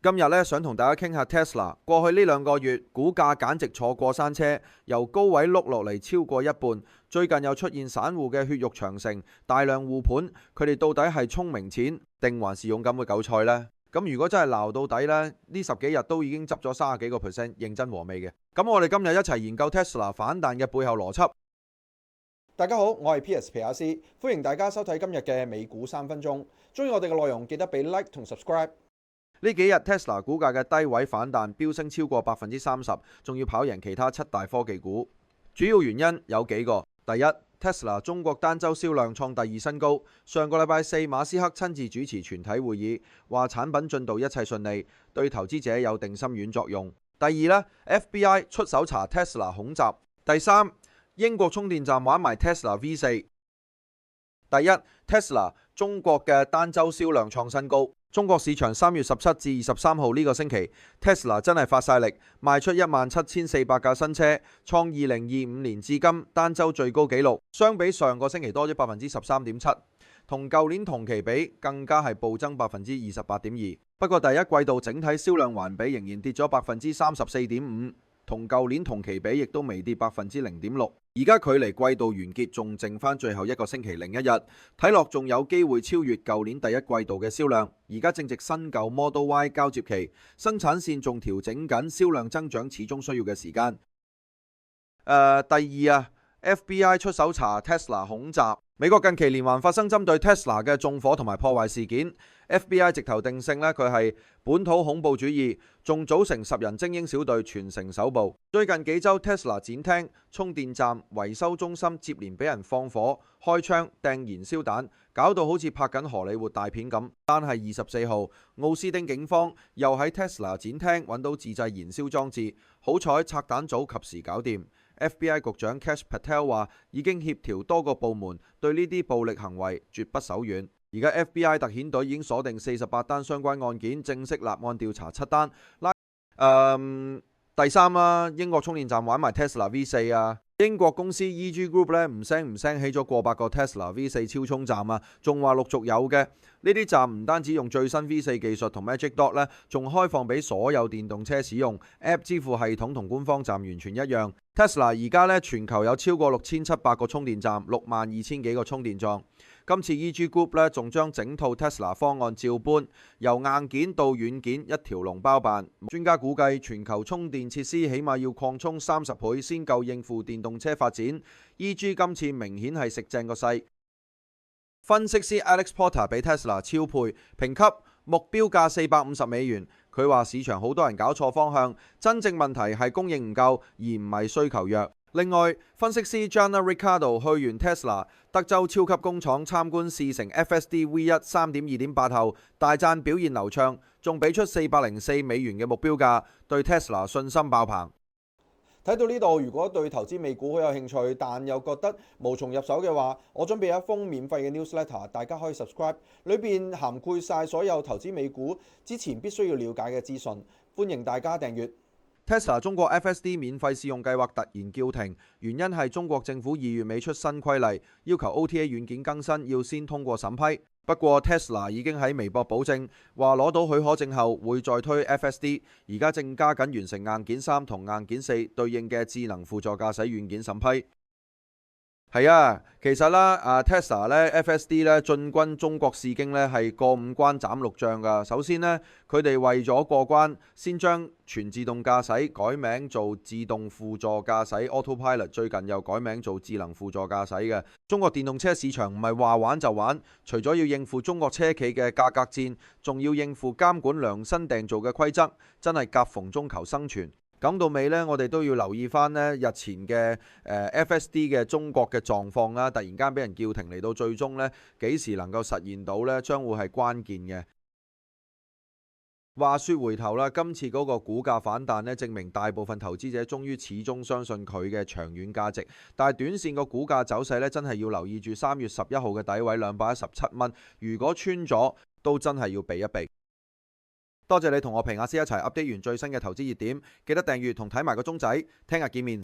今日咧想同大家傾下 Tesla。過去呢2個月，股價簡直坐過山車，由高位碌落嚟超過一半。最近又出現散戶嘅血肉長城，大量護盤，佢哋到底係聰明錢定還是勇敢嘅韭菜呢？咁如果真係撈到底呢，呢10幾日都已經執咗30幾個%，認真和味嘅。咁我哋今日一齊研究 Tesla 反彈嘅背後邏輯。大家好，我係 Piers 皮亞斯，歡迎大家收睇今日嘅美股3分鐘。中意我哋嘅內容，記得俾 like 同 subscribe。呢幾日 Tesla 股價嘅低位反彈，飆升超過30%，仲要跑贏其他7大科技股。主要原因有幾個。第一， Tesla 中國單週銷量創第2新高。上個禮拜4，馬斯克親自主持全體會議，話產品進度一切順利，對投資者有定心丸作用。第二 FBI 出手查 Tesla 恐襲。第三，英國充電站玩埋 Tesla V4。第一， Tesla 中國嘅單週銷量創新高。中國市場3月17至23號呢個星期 ，Tesla 真係發晒力，賣出17400架新車，創2025年至今單週最高紀錄。相比上個星期多咗13.7%，同舊年同期比更加係暴增28.2%。不過第一季度整體銷量環比仍然跌咗34.5%。同舊年同期比亦都微跌0.6%，而家距離季度完結仲剩翻最後1個星期零1日，睇落仲有機會超越舊年第一季度嘅銷量。而家正值新舊 Model Y 交接期，生產線仲調整緊，銷量增長始終需要嘅時間。第二FBI 出手查 Tesla 恐襲。美國近期連環發生針對 Tesla 嘅縱火同埋破壞事件 ，FBI 直頭定性佢係本土恐怖主義，仲組成10人精英小隊全城搜捕。最近幾週 Tesla 展廳、充電站、維修中心接連俾人放火、開槍、掟燃燒彈，搞到好似拍緊荷里活大片咁。單係24號，奧斯汀警方又喺 Tesla 展廳揾到自製燃燒裝置，好彩拆彈組及時搞掂。FBI 局長 Kash Patel 話已經協調多個部門對呢啲暴力行為絕不手軟。而家 FBI 特遣隊已經鎖定48單相關案件，正式立案調查7單。第三英國充電站玩埋 Tesla V4 啊！英國公司 EG Group 唔聲起咗過百個 Tesla V4 超充站啊，仲話陸續有嘅。呢啲站唔單止用最新 V4 技術同 Magic Dot 仲開放俾所有電動車使用。App 支付系統同官方站完全一樣。Tesla 而家全球有超過6700個充電站，62000幾個充電樁。今次 EG Group 仲將整套 Tesla 方案照搬，由硬件到軟件一條龍包辦。專家估計全球充電設施起碼要擴充30倍先夠應付電動車發展。EG 今次明顯係食正個勢。分析師 Alex Porter 俾 Tesla 超配，評級目標價$450。佢話市場好多人搞錯方向，真正問題係供應唔夠，而唔係需求弱。另外，分析師 Jana Ricardo 去完 Tesla 德州超級工廠參觀試乘 FSD V1 3.2.8 後，大讚表現流暢，仲俾出$404嘅目標價，對 Tesla 信心爆棚。睇到呢度，如果對投資美股好有興趣，但又覺得無從入手嘅話，我準備一封免費嘅 newsletter， 大家可以 subscribe， 裏邊涵蓋晒所有投資美股之前必須要了解嘅資訊，歡迎大家訂閱。Tesla 中國 FSD 免費試用計劃突然叫停，原因係中國政府2月尾出新規例，要求 OTA 軟件更新要先通過審批。不過 Tesla 已經喺微博保證，話攞到許可證後會再推 FSD， 而家正加緊完成硬件3同硬件4對應嘅智能輔助駕駛軟件審批。係啊，其實Tesla FSD 進軍中國試經係過5關斬6將㗎。首先佢哋為咗過關，先將全自動駕駛改名做自動輔助駕駛 Autopilot， 最近又改名做智能輔助駕駛嘅。中國電動車市場唔係話玩就玩，除咗要應付中國車企嘅價格戰，仲要應付監管量身訂造嘅規則，真係夾縫中求生存。講到尾我哋都要留意翻日前嘅FSD 嘅中國嘅狀況啦，突然間俾人叫停，嚟到最終幾時能夠實現到將會係關鍵嘅。話說回頭今次嗰個股價反彈證明大部分投資者終於始終相信佢嘅長遠價值，但係短線個股價走勢真係要留意住3月11號嘅底位217蚊，如果穿咗都真係要避一避。多謝你同我皮亞斯一齊 update 完最新嘅投資熱點，記得訂閱同睇埋個鐘仔，聽日見面。